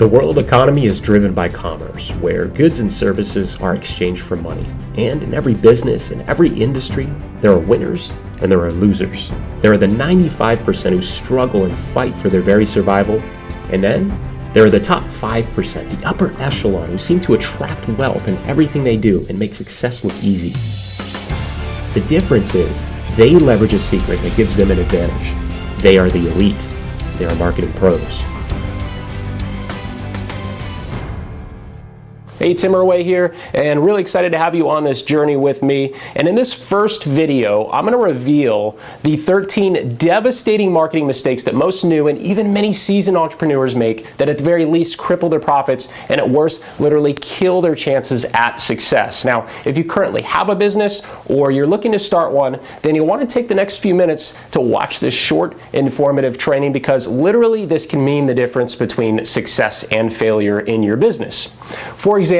The world economy is driven by commerce, where goods and services are exchanged for money. And in every business, in every industry, there are winners and there are losers. There are the 95% who struggle and fight for their very survival. And then there are the top 5%, the upper echelon, who seem to attract wealth in everything they do and make success look easy. The difference is they leverage a secret that gives them an advantage. They are the elite. They are marketing pros. Hey, Tim Irway here, and really excited to have you on this journey with me. And in this first video, I'm going to reveal the 13 devastating marketing mistakes that most new and even many seasoned entrepreneurs make that at the very least cripple their profits and at worst literally kill their chances at success. Now, if you currently have a business or you're looking to start one, then you'll want to take the next few minutes to watch this short, informative training because literally this can mean the difference between success and failure in your business. For example,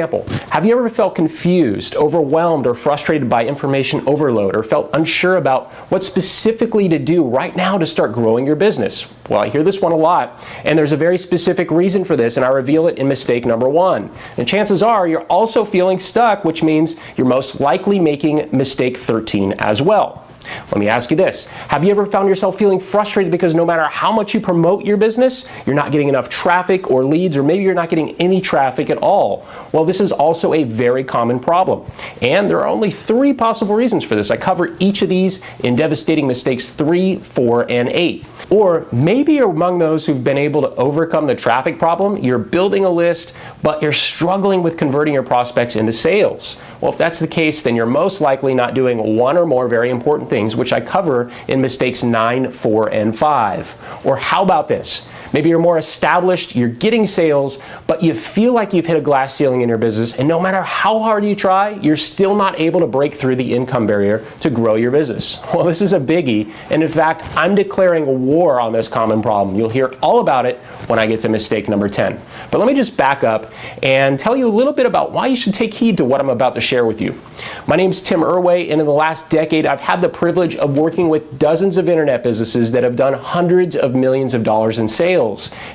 have you ever felt confused, overwhelmed, or frustrated by information overload, or felt unsure about what specifically to do right now to start growing your business? Well, I hear this one a lot, and there's a very specific reason for this, and I reveal it in mistake number 1. And chances are you're also feeling stuck, which means you're most likely making mistake 13 as well. Let me ask you this. Have you ever found yourself feeling frustrated because no matter how much you promote your business, you're not getting enough traffic or leads, or maybe you're not getting any traffic at all? Well, this is also a very common problem. And there are only 3 possible reasons for this. I cover each of these in Devastating Mistakes 3, 4, and 8. Or maybe you're among those who've been able to overcome the traffic problem. You're building a list, but you're struggling with converting your prospects into sales. Well, if that's the case, then you're most likely not doing one or more very important things, which I cover in mistakes 9, 4, and 5. Or how about this? Maybe you're more established, you're getting sales, but you feel like you've hit a glass ceiling in your business, and no matter how hard you try, you're still not able to break through the income barrier to grow your business. Well, this is a biggie, and in fact, I'm declaring a war on this common problem. You'll hear all about it when I get to mistake number 10. But let me just back up and tell you a little bit about why you should take heed to what I'm about to share with you. My name's Tim Irway, and in the last decade, I've had the privilege of working with dozens of internet businesses that have done hundreds of millions of dollars in sales.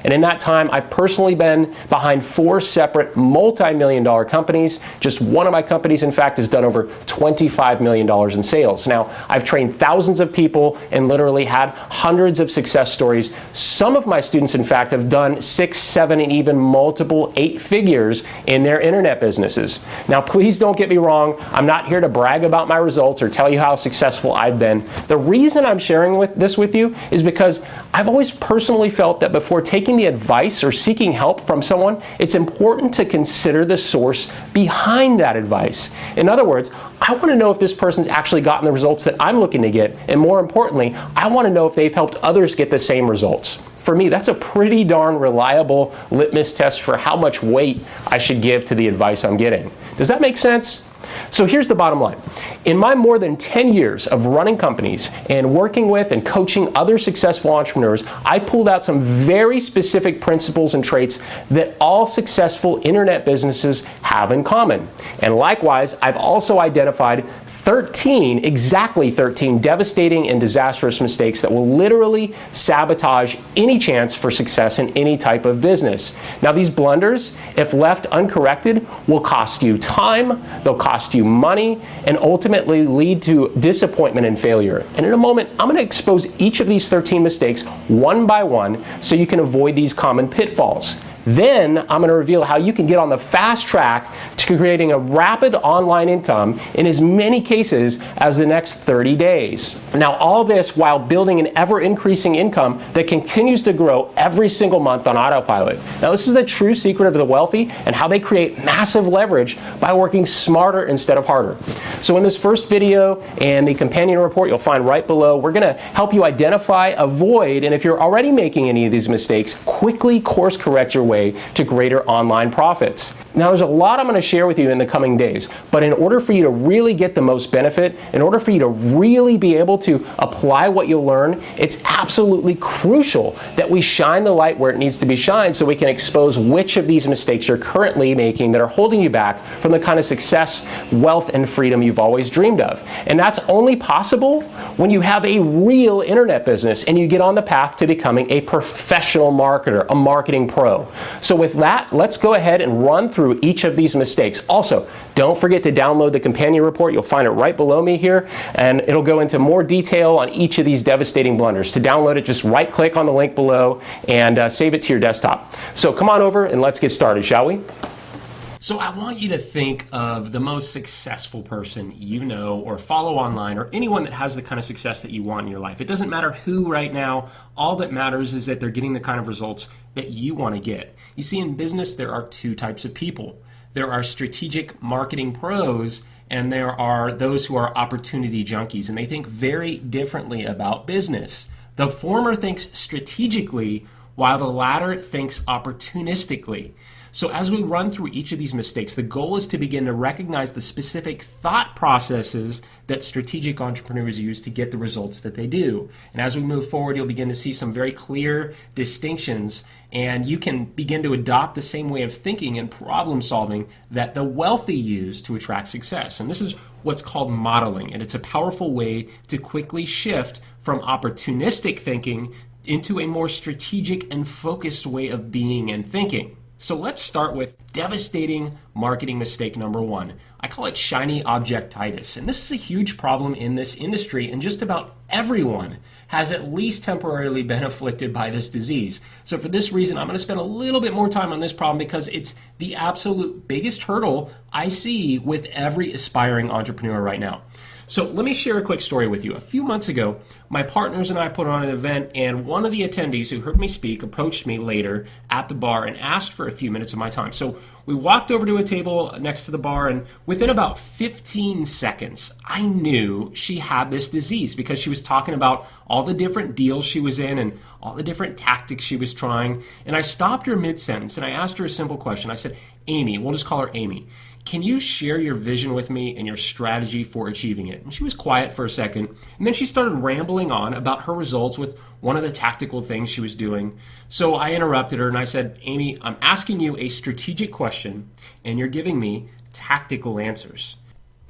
And in that time, I've personally been behind 4 separate multi-million-dollar companies. Just one of my companies, in fact, has done over $25 million in sales. Now, I've trained thousands of people and literally had hundreds of success stories. Some of my students, in fact, have done 6, 7, and even multiple 8 figures in their internet businesses. Now, please don't get me wrong. I'm not here to brag about my results or tell you how successful I've been. The reason I'm sharing this with you is because I've always personally felt that before taking the advice or seeking help from someone, it's important to consider the source behind that advice. In other words, I want to know if this person's actually gotten the results that I'm looking to get, and more importantly, I want to know if they've helped others get the same results. For me, that's a pretty darn reliable litmus test for how much weight I should give to the advice I'm getting. Does that make sense? So here's the bottom line. In my more than 10 years of running companies and working with and coaching other successful entrepreneurs, I pulled out some very specific principles and traits that all successful internet businesses have in common. And likewise, I've also identified 13, exactly 13 devastating and disastrous mistakes that will literally sabotage any chance for success in any type of business. Now, these blunders, if left uncorrected, will cost you time, they'll cost you money, and ultimately lead to disappointment and failure. And in a moment, I'm going to expose each of these 13 mistakes one by one so you can avoid these common pitfalls. Then I'm going to reveal how you can get on the fast track to creating a rapid online income in as many cases as the next 30 days. Now, all this while building an ever-increasing income that continues to grow every single month on autopilot. Now, this is the true secret of the wealthy and how they create massive leverage by working smarter instead of harder. So in this first video and the companion report you'll find right below, we're going to help you identify, avoid, and if you're already making any of these mistakes, quickly course correct your way to greater online profits. Now, there's a lot I'm going to share with you in the coming days, but in order for you to really get the most benefit, in order for you to really be able to apply what you'll learn, it's absolutely crucial that we shine the light where it needs to be shined so we can expose which of these mistakes you're currently making that are holding you back from the kind of success, wealth, and freedom you've always dreamed of. And that's only possible when you have a real internet business and you get on the path to becoming a professional marketer, a marketing pro. So with that, let's go ahead and run through each of these mistakes. Also, don't forget to download the companion report. You'll find it right below me here, and it'll go into more detail on each of these devastating blunders. To download it, just right-click on the link below and save it to your desktop. So come on over and let's get started, shall we? So I want you to think of the most successful person you know or follow online, or anyone that has the kind of success that you want in your life. It doesn't matter who right now. All that matters is that they're getting the kind of results that you want to get. You see, in business, there are two types of people. There are strategic marketing pros, and there are those who are opportunity junkies, and they think very differently about business. The former thinks strategically, while the latter thinks opportunistically. So as we run through each of these mistakes, the goal is to begin to recognize the specific thought processes that strategic entrepreneurs use to get the results that they do. And as we move forward, you'll begin to see some very clear distinctions, and you can begin to adopt the same way of thinking and problem solving that the wealthy use to attract success. And this is what's called modeling, and it's a powerful way to quickly shift from opportunistic thinking into a more strategic and focused way of being and thinking. So let's start with devastating marketing mistake number one. I call it shiny object-itis. And this is a huge problem in this industry, and just about everyone has at least temporarily been afflicted by this disease. So for this reason, I'm going to spend a little bit more time on this problem because it's the absolute biggest hurdle I see with every aspiring entrepreneur right now. So let me share a quick story with you. A few months ago, my partners and I put on an event, and one of the attendees who heard me speak approached me later at the bar and asked for a few minutes of my time. So we walked over to a table next to the bar, and within about 15 seconds, I knew she had this disease because she was talking about all the different deals she was in and all the different tactics she was trying. And I stopped her mid-sentence and I asked her a simple question. I said, Amy, we'll just call her Amy, can you share your vision with me and your strategy for achieving it? And she was quiet for a second, and then she started rambling on about her results with one of the tactical things she was doing. So I interrupted her and I said, Amy, I'm asking you a strategic question, and you're giving me tactical answers.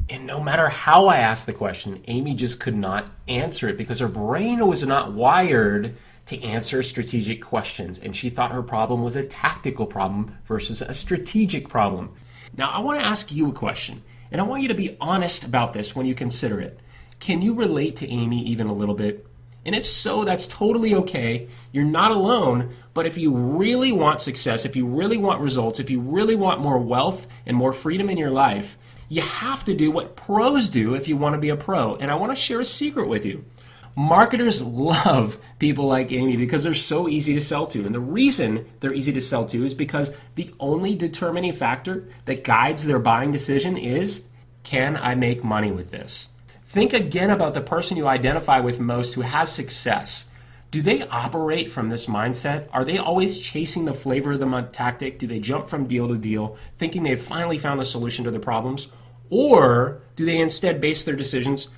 And no matter how I asked the question, Amy just could not answer it because her brain was not wired to answer strategic questions, and she thought her problem was a tactical problem versus a strategic problem. Now, I want to ask you a question, and I want you to be honest about this when you consider it. Can you relate to Amy even a little bit? And if so, that's totally okay. You're not alone, but if you really want success, if you really want results, if you really want more wealth and more freedom in your life, you have to do what pros do if you want to be a pro. And I want to share a secret with you. Marketers love people like Amy because they're so easy to sell to. And the reason they're easy to sell to is because the only determining factor that guides their buying decision is, can I make money with this? Think again about the person you identify with most who has success. Do they operate from this mindset? Are they always chasing the flavor of the month tactic? Do they jump from deal to deal, thinking they've finally found the solution to their problems? Or do they instead base their decisions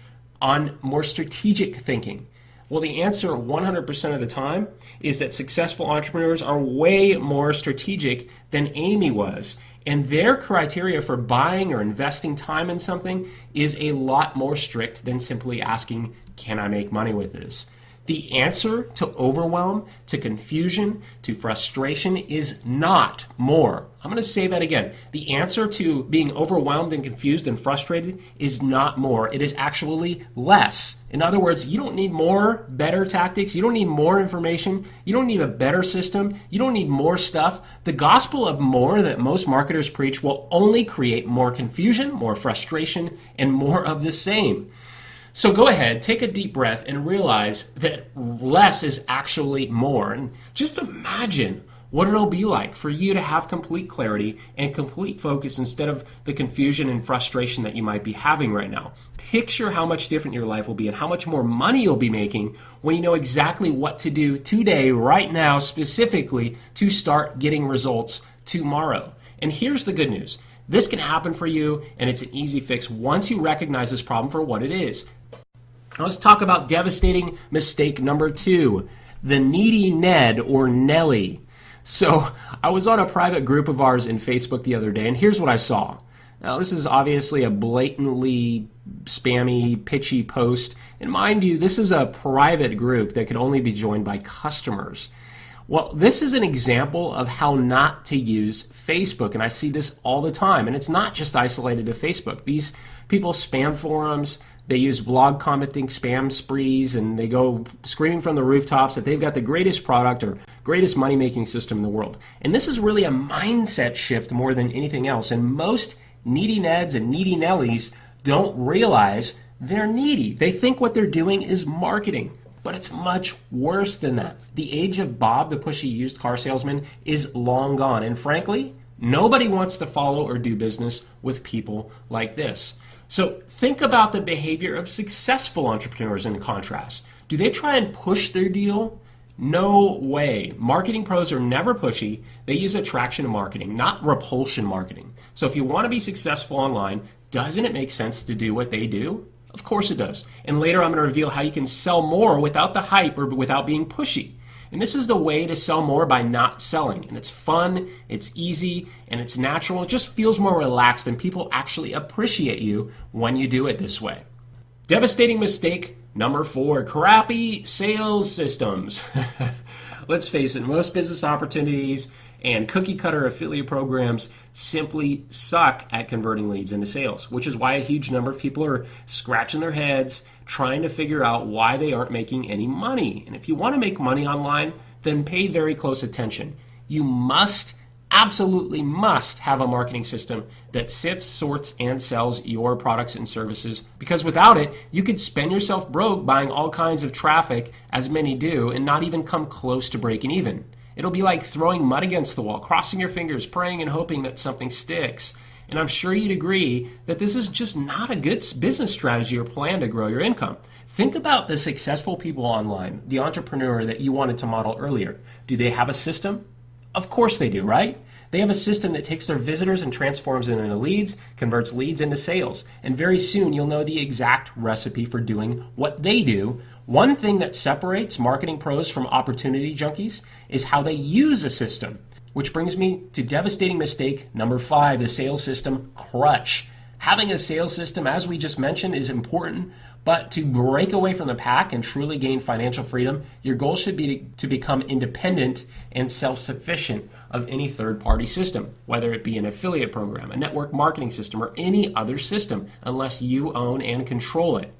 on more strategic thinking? Well, the answer 100% of the time is that successful entrepreneurs are way more strategic than Amy was. And their criteria for buying or investing time in something is a lot more strict than simply asking, can I make money with this? The answer to overwhelm, to confusion, to frustration is not more. I'm going to say that again. The answer to being overwhelmed and confused and frustrated is not more. It is actually less. In other words, you don't need more better tactics. You don't need more information. You don't need a better system. You don't need more stuff. The gospel of more that most marketers preach will only create more confusion, more frustration, and more of the same. So go ahead, take a deep breath, and realize that less is actually more. And just imagine what it'll be like for you to have complete clarity and complete focus instead of the confusion and frustration that you might be having right now. Picture how much different your life will be and how much more money you'll be making when you know exactly what to do today, right now, specifically to start getting results tomorrow. And here's the good news. This can happen for you, and it's an easy fix once you recognize this problem for what it is. Now let's talk about devastating mistake number 2, the needy Ned or Nelly. So I was on a private group of ours in Facebook the other day, and here's what I saw. Now this is obviously a blatantly spammy, pitchy post, and mind you, this is a private group that can only be joined by customers. Well, this is an example of how not to use Facebook, and I see this all the time. And it's not just isolated to Facebook. These people spam forums, they use blog commenting spam sprees, and they go screaming from the rooftops that they've got the greatest product or greatest money-making system in the world. And this is really a mindset shift more than anything else. And most needy Neds and needy Nellies don't realize they're needy. They think what they're doing is marketing. But it's much worse than that. The age of Bob, the pushy used car salesman, is long gone. And frankly, nobody wants to follow or do business with people like this. So think about the behavior of successful entrepreneurs in contrast. Do they try and push their deal? No way. Marketing pros are never pushy. They use attraction marketing, not repulsion marketing. So if you want to be successful online, doesn't it make sense to do what they do? Of course it does. And later I'm going to reveal how you can sell more without the hype or without being pushy. And this is the way to sell more by not selling. And it's fun, it's easy, and it's natural. It just feels more relaxed, and people actually appreciate you when you do it this way. Devastating mistake number 4, crappy sales systems. Let's face it, most business opportunities and cookie cutter affiliate programs simply suck at converting leads into sales, which is why a huge number of people are scratching their heads trying to figure out why they aren't making any money. And if you want to make money online, then pay very close attention. You must, absolutely must, have a marketing system that sifts, sorts, and sells your products and services, because without it, you could spend yourself broke buying all kinds of traffic, as many do, and not even come close to breaking even. It'll be like throwing mud against the wall, crossing your fingers, praying and hoping that something sticks. And I'm sure you'd agree that this is just not a good business strategy or plan to grow your income. Think about the successful people online, the entrepreneur that you wanted to model earlier. Do they have a system? Of course they do, right? They have a system that takes their visitors and transforms them into leads, converts leads into sales. And very soon you'll know the exact recipe for doing what they do. One thing that separates marketing pros from opportunity junkies is how they use a system. Which brings me to devastating mistake number 5, the sales system crutch. Having a sales system, as we just mentioned, is important, but to break away from the pack and truly gain financial freedom, your goal should be to become independent and self-sufficient of any third-party system, whether it be an affiliate program, a network marketing system, or any other system, unless you own and control it.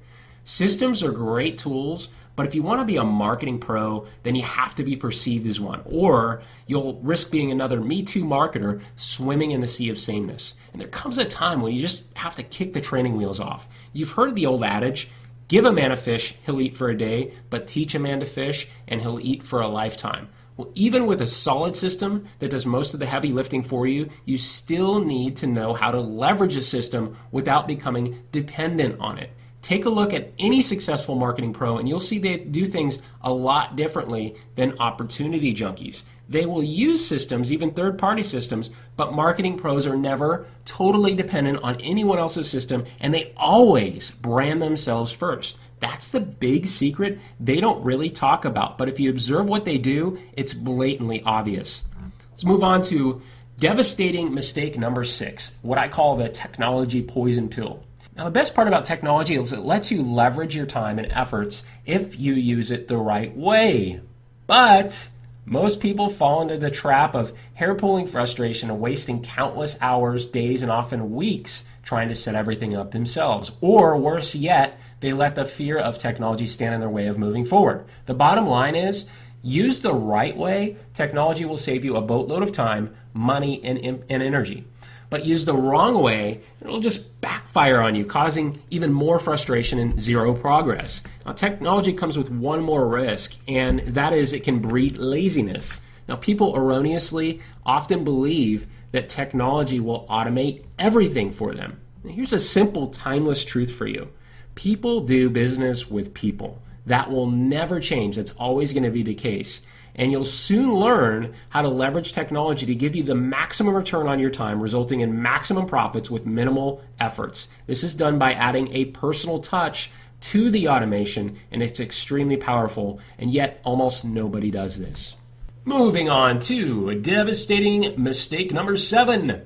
Systems are great tools, but if you want to be a marketing pro, then you have to be perceived as one, or you'll risk being another Me Too marketer swimming in the sea of sameness. And there comes a time when you just have to kick the training wheels off. You've heard the old adage, give a man a fish, he'll eat for a day, but teach a man to fish, and he'll eat for a lifetime. Well, even with a solid system that does most of the heavy lifting for you, you still need to know how to leverage a system without becoming dependent on it. Take a look at any successful marketing pro and you'll see they do things a lot differently than opportunity junkies. They will use systems, even third-party systems, but marketing pros are never totally dependent on anyone else's system, and they always brand themselves first. That's the big secret they don't really talk about, but if you observe what they do, it's blatantly obvious. Let's move on to devastating mistake number 6, what I call the technology poison pill. Now, the best part about technology is it lets you leverage your time and efforts if you use it the right way. But most people fall into the trap of hair-pulling frustration and wasting countless hours, days, and often weeks trying to set everything up themselves. Or worse yet, they let the fear of technology stand in their way of moving forward. The bottom line is, use the right way, technology will save you a boatload of time, money, and energy. But use the wrong way, it'll just backfire on you, causing even more frustration and zero progress. Now, technology comes with one more risk, and that is it can breed laziness. Now, people erroneously often believe that technology will automate everything for them. Now, here's a simple, timeless truth for you. People do business with people. That will never change. That's always going to be the case. And you'll soon learn how to leverage technology to give you the maximum return on your time, resulting in maximum profits with minimal efforts. This is done by adding a personal touch to the automation, and it's extremely powerful, and yet almost nobody does this. Moving on to devastating mistake number 7,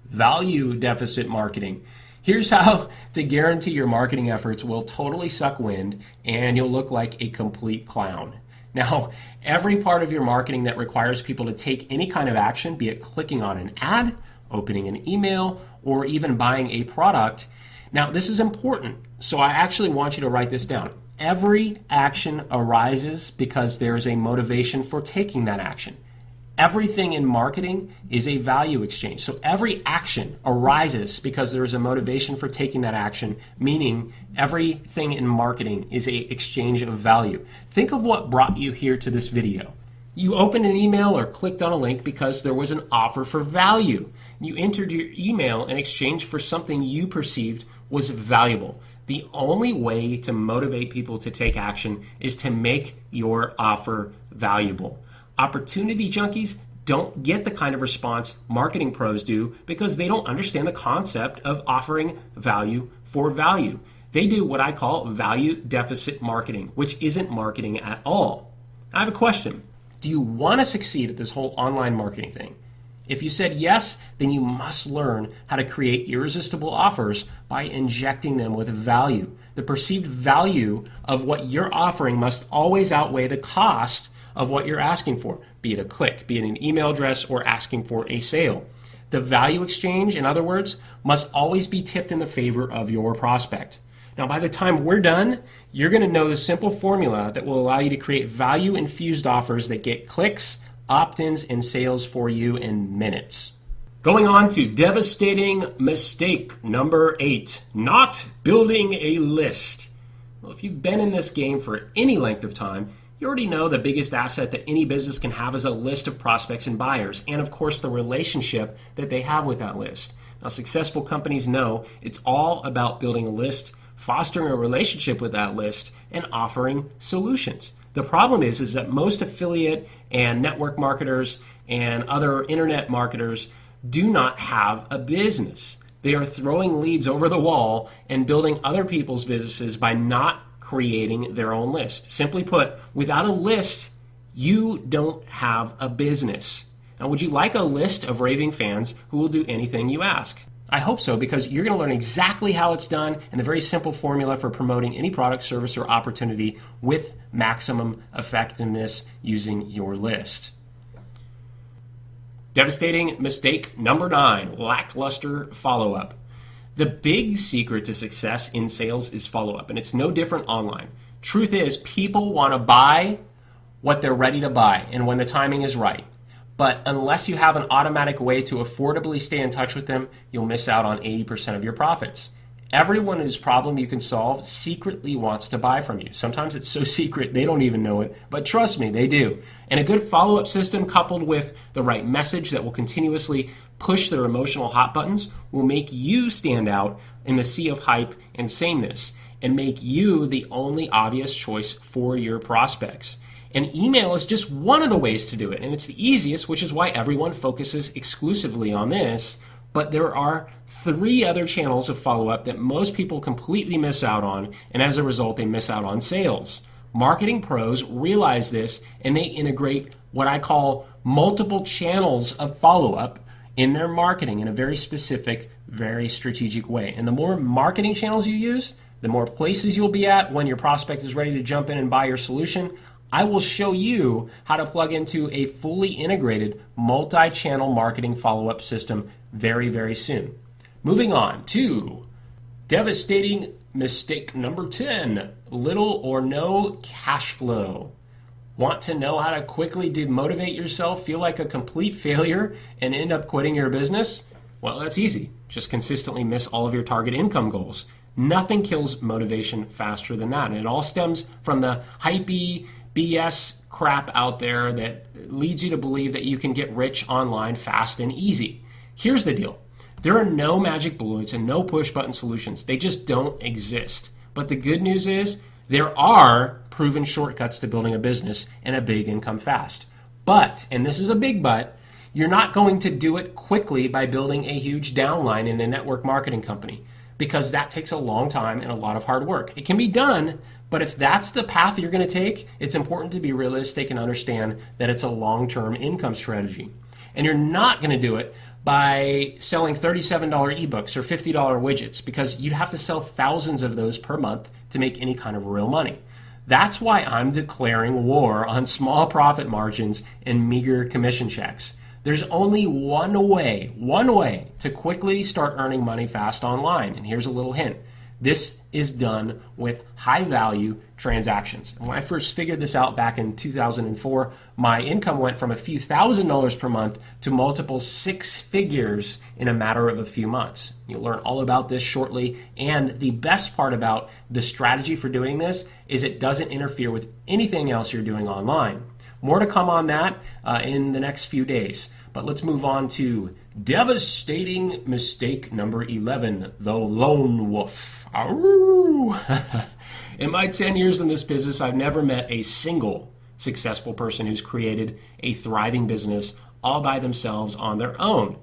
value deficit marketing. Here's how to guarantee your marketing efforts will totally suck wind and you'll look like a complete clown. Now, every part of your marketing that requires people to take any kind of action, be it clicking on an ad, opening an email, or even buying a product. Now, this is important, so I actually want you to write this down. Every action arises because there is a motivation for taking that action. Everything in marketing is a value exchange. So every action arises because there is a motivation for taking that action, meaning everything in marketing is an exchange of value. Think of what brought you here to this video. You opened an email or clicked on a link because there was an offer for value. You entered your email in exchange for something you perceived was valuable. The only way to motivate people to take action is to make your offer valuable. Opportunity junkies don't get the kind of response marketing pros do because they don't understand the concept of offering value for value. They do what I call value deficit marketing, which isn't marketing at all. I have a question. Do you want to succeed at this whole online marketing thing? If you said yes, then you must learn how to create irresistible offers by injecting them with value. The perceived value of what you're offering must always outweigh the cost of what you're asking for, be it a click, be it an email address, or asking for a sale. The value exchange, in other words, must always be tipped in the favor of your prospect. Now, by the time we're done, you're going to know the simple formula that will allow you to create value-infused offers that get clicks, opt-ins, and sales for you in minutes. Going on to devastating mistake number 8, not building a list. Well, if you've been in this game for any length of time, you already know the biggest asset that any business can have is a list of prospects and buyers, and of course the relationship that they have with that list. Now, successful companies know it's all about building a list, fostering a relationship with that list, and offering solutions. The problem is that most affiliate and network marketers and other internet marketers do not have a business. They are throwing leads over the wall and building other people's businesses by not creating their own list. Simply put, without a list, you don't have a business. Now, would you like a list of raving fans who will do anything you ask? I hope so, because you're going to learn exactly how it's done and the very simple formula for promoting any product, service, or opportunity with maximum effectiveness using your list. Devastating mistake number 9, lackluster follow-up. The big secret to success in sales is follow-up, and it's no different online. Truth is, people want to buy what they're ready to buy and when the timing is right. But unless you have an automatic way to affordably stay in touch with them, you'll miss out on 80% of your profits. Everyone whose problem you can solve secretly wants to buy from you. Sometimes it's so secret they don't even know it, but trust me, they do. And a good follow-up system coupled with the right message that will continuously push their emotional hot buttons will make you stand out in the sea of hype and sameness and make you the only obvious choice for your prospects. And email is just one of the ways to do it, and it's the easiest, which is why everyone focuses exclusively on this. But there are 3 other channels of follow-up that most people completely miss out on, and as a result, they miss out on sales. Marketing pros realize this, and they integrate what I call multiple channels of follow-up in their marketing in a very specific, very strategic way. And the more marketing channels you use, the more places you'll be at when your prospect is ready to jump in and buy your solution. I will show you how to plug into a fully integrated multi-channel marketing follow-up system very, very soon. Moving on to devastating mistake number 10, little or no cash flow. Want to know how to quickly demotivate yourself, feel like a complete failure, and end up quitting your business? Well, that's easy. Just consistently miss all of your target income goals. Nothing kills motivation faster than that. And it all stems from the hypey BS crap out there that leads you to believe that you can get rich online fast and easy. Here's the deal. There are no magic bullets and no push button solutions. They just don't exist. But the good news is there are proven shortcuts to building a business and a big income fast. But, and this is a big but, you're not going to do it quickly by building a huge downline in a network marketing company, because that takes a long time and a lot of hard work. It can be done, but if that's the path you're going to take, it's important to be realistic and understand that it's a long-term income strategy. And you're not going to do it by selling $37 ebooks or $50 widgets, because you'd have to sell thousands of those per month to make any kind of real money. That's why I'm declaring war on small profit margins and meager commission checks. There's only one way to quickly start earning money fast online. And here's a little hint. This is done with high value transactions. And when I first figured this out back in 2004, my income went from a few $1,000s per month to multiple six figures in a matter of a few months. You'll learn all about this shortly. And the best part about the strategy for doing this is it doesn't interfere with anything else you're doing online. More to come on that in the next few days. But let's move on to devastating mistake number 11, the lone wolf. In my 10 years in this business, I've never met a single successful person who's created a thriving business all by themselves on their own.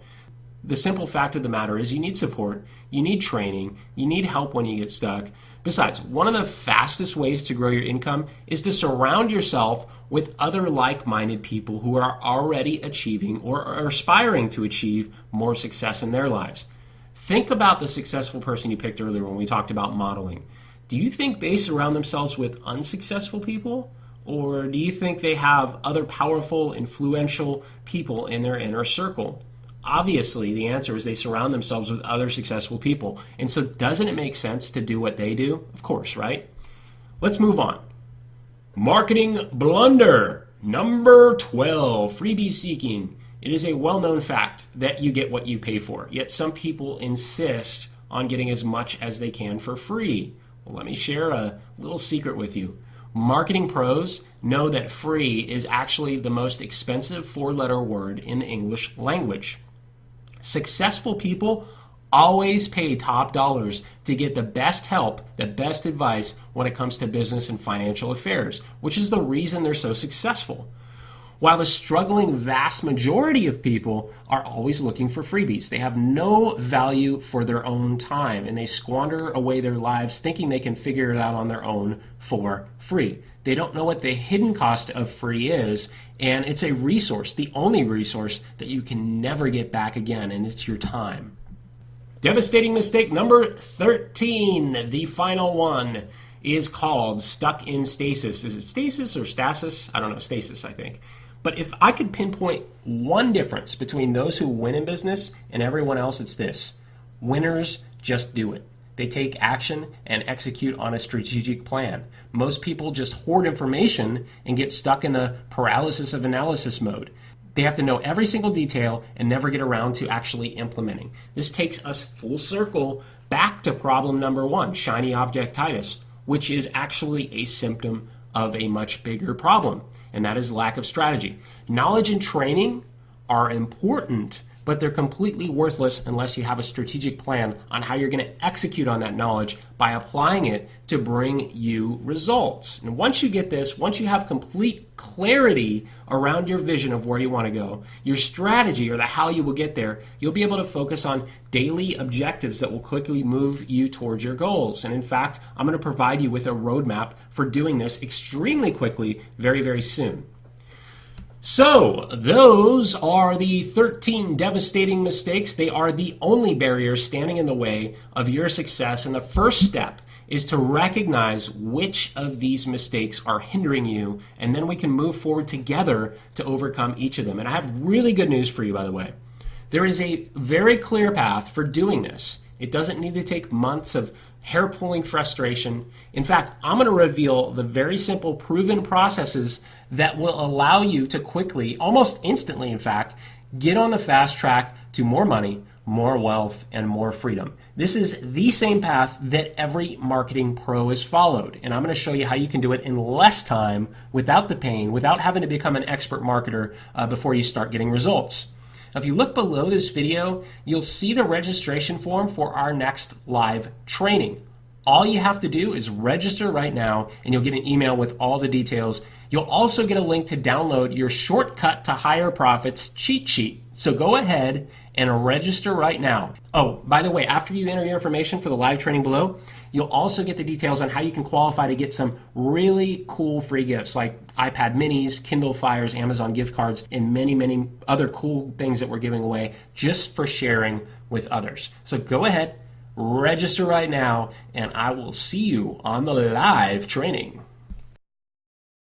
The simple fact of the matter is you need support, you need training, you need help when you get stuck. Besides, one of the fastest ways to grow your income is to surround yourself with other like-minded people who are already achieving or are aspiring to achieve more success in their lives. Think about the successful person you picked earlier when we talked about modeling. Do you think they surround themselves with unsuccessful people? Or do you think they have other powerful, influential people in their inner circle? Obviously, the answer is they surround themselves with other successful people. And so doesn't it make sense to do what they do? Of course, right? Let's move on. Marketing blunder. Number 12, freebie seeking. It is a well-known fact that you get what you pay for, yet some people insist on getting as much as they can for free. Well, let me share a little secret with you. Marketing pros know that free is actually the most expensive four-letter word in the English language. Successful people always pay top dollars to get the best help, the best advice when it comes to business and financial affairs, which is the reason they're so successful. While the struggling vast majority of people are always looking for freebies. They have no value for their own time, and they squander away their lives thinking they can figure it out on their own for free. They don't know what the hidden cost of free is, and it's a resource, the only resource that you can never get back again, and it's your time. Devastating mistake number 13, the final one, is called stuck in stasis. Is it stasis or stasis? I don't know, stasis, I think. But if I could pinpoint one difference between those who win in business and everyone else, it's this. Winners just do it. They take action and execute on a strategic plan. Most people just hoard information and get stuck in the paralysis of analysis mode. They have to know every single detail and never get around to actually implementing. This takes us full circle back to problem number 1, shiny object-itis, which is actually a symptom of a much bigger problem, and that is lack of strategy. Knowledge and training are important, but they're completely worthless unless you have a strategic plan on how you're going to execute on that knowledge by applying it to bring you results. And once you get this, once you have complete clarity around your vision of where you want to go, your strategy or the how you will get there, you'll be able to focus on daily objectives that will quickly move you towards your goals. And in fact, I'm going to provide you with a roadmap for doing this extremely quickly, very, very soon. So, those are the 13 devastating mistakes. They are the only barriers standing in the way of your success. And the first step is to recognize which of these mistakes are hindering you, and then we can move forward together to overcome each of them. And I have really good news for you, by the way. There is a very clear path for doing this. It doesn't need to take months of hair-pulling frustration. In fact, I'm going to reveal the very simple, proven processes that will allow you to quickly, almost instantly in fact, get on the fast track to more money, more wealth, and more freedom. This is the same path that every marketing pro has followed, and I'm going to show you how you can do it in less time, without the pain, without having to become an expert marketer before you start getting results. Now, if you look below this video, you'll see the registration form for our next live training. All you have to do is register right now, and you'll get an email with all the details. You'll also get a link to download your Shortcut to Higher Profits cheat sheet. So go ahead and register right now. Oh, by the way, after you enter your information for the live training below, you'll also get the details on how you can qualify to get some really cool free gifts like iPad minis, Kindle Fires, Amazon gift cards, and many, many other cool things that we're giving away just for sharing with others. So go ahead, register right now, and I will see you on the live training.